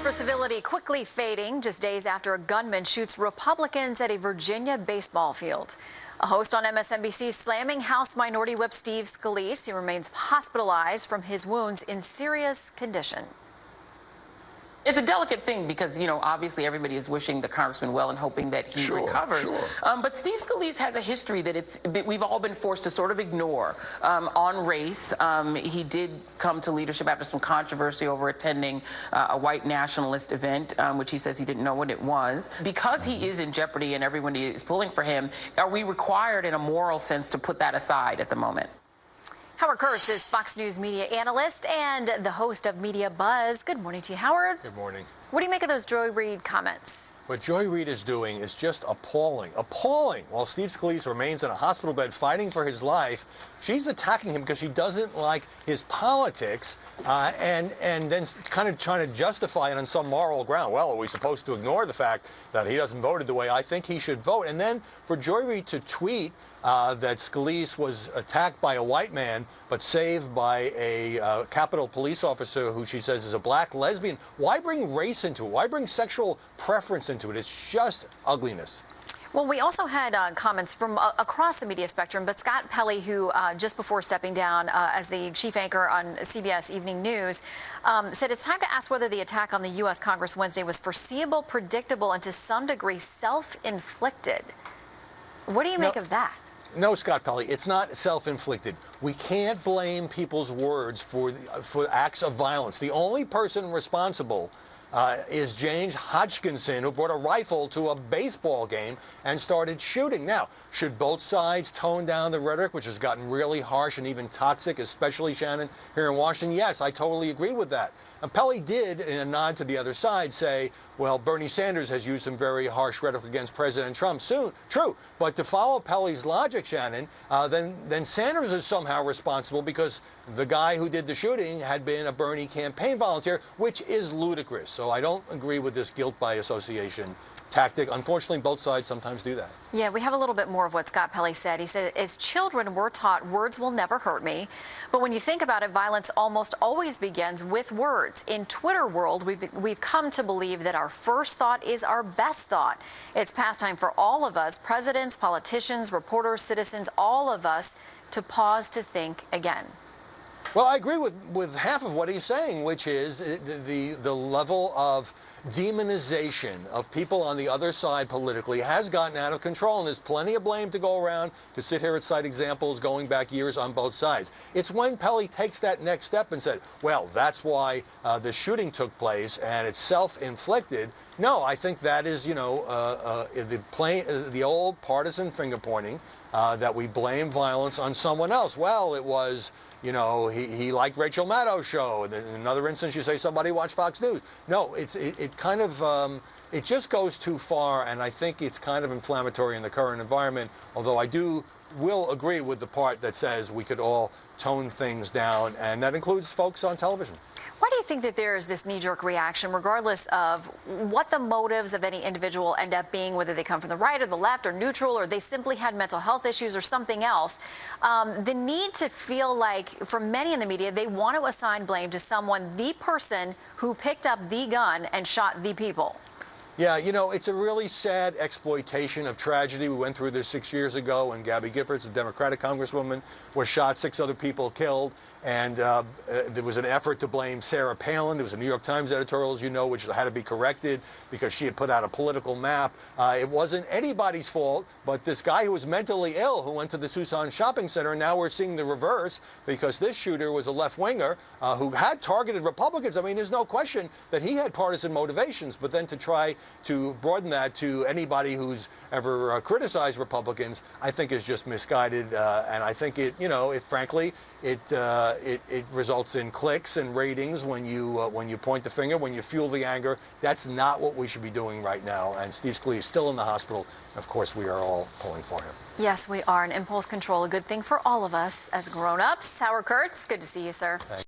for civility quickly fading just days after a gunman shoots Republicans at a Virginia baseball field. A host on MSMBC slamming House Minority Whip Steve Scalise. He remains hospitalized from his wounds in serious condition. It's a delicate thing because, obviously everybody is wishing the congressman well and hoping that he recovers. Sure. But Steve Scalise has a history that we've all been forced to sort of ignore on race. He did come to leadership after some controversy over attending a white nationalist event, which he says he didn't know what it was. Because he is in jeopardy and everyone is pulling for him, are we required in a moral sense to put that aside at the moment? Howard Kurtz is Fox News media analyst and the host of Media Buzz. Good morning to you, Howard. Good morning. What do you make of those Joy Reid comments? What Joy Reid is doing is just appalling. Appalling. While Steve Scalise remains in a hospital bed fighting for his life, she's attacking him because she doesn't like his politics and then kind of trying to justify it on some moral ground. Well, are we supposed to ignore the fact that he doesn't vote the way I think he should vote? And then for Joy Reid to tweet that Scalise was attacked by a white man but saved by a Capitol police officer who she says is a black lesbian. Why bring race into it? Why bring sexual preference into it? It's just ugliness. Well, we also had comments from across the media spectrum, but Scott Pelley, who just before stepping down as the chief anchor on CBS Evening News, said it's time to ask whether the attack on the U.S. Congress Wednesday was foreseeable, predictable, and to some degree self-inflicted. What do you make of that? No, Scott Pelley, it's not self-inflicted. We can't blame people's words for acts of violence. The only person responsible is James Hodgkinson, who brought a rifle to a baseball game and started shooting. Now, should both sides tone down the rhetoric, which has gotten really harsh and even toxic, especially, Shannon, here in Washington? Yes, I totally agree with that. And Pelley did, in a nod to the other side, say, well, Bernie Sanders has used some very harsh rhetoric against President Trump. True. But to follow Pelley's logic, Shannon, then Sanders is somehow responsible because the guy who did the shooting had been a Bernie campaign volunteer, which is ludicrous. So I don't agree with this guilt by association tactic. Unfortunately, both sides sometimes do that. Yeah, we have a little bit more of what Scott Pelley said. He said, as children, we're taught words will never hurt me. But when you think about it, violence almost always begins with words. In Twitter world, we've come to believe that our first thought is our best thought. It's past time for all of us, presidents, politicians, reporters, citizens, all of us, to pause to think again. Well, I agree with half of what he's saying, which is the level of demonization of people on the other side politically has gotten out of control, and there's plenty of blame to go around. To sit here and cite examples going back years on both sides. It's when Pelley takes that next step and said, well, that's why the shooting took place and it's self-inflicted. No, I think that is, the old partisan finger pointing that we blame violence on someone else. Well, it was, he liked Rachel Maddow's show. And in another instance, you say somebody watched Fox News. No, it kind of, it just goes too far, and I think it's kind of inflammatory in the current environment, although I will agree with the part that says we could all tone things down, and that includes folks on television. Why do you think that there is this knee-jerk reaction, regardless of what the motives of any individual end up being, whether they come from the right or the left or neutral, or they simply had mental health issues or something else? The need to feel like, for many in the media, they want to assign blame to someone, the person who picked up the gun and shot the people. Yeah, it's a really sad exploitation of tragedy. We went through this 6 years ago when Gabby Giffords, a Democratic congresswoman, was shot, 6 other people killed. And there was an effort to blame Sarah Palin. There was a New York Times editorial, as you know, which had to be corrected because she had put out a political map. It wasn't anybody's fault, but this guy who was mentally ill who went to the Tucson shopping center, and now we're seeing the reverse because this shooter was a left-winger who had targeted Republicans. I mean, there's no question that he had partisan motivations, but then to try to broaden that to anybody who's ever criticized Republicans, I think is just misguided. And I think it frankly, it results in clicks and ratings when you point the finger, when you fuel the anger. That's not what we should be doing right now. And Steve Scalise is still in the hospital. Of course, we are all pulling for him. Yes, we are. And impulse control, a good thing for all of us as grown-ups. Howard Kurtz, good to see you, sir. Thanks.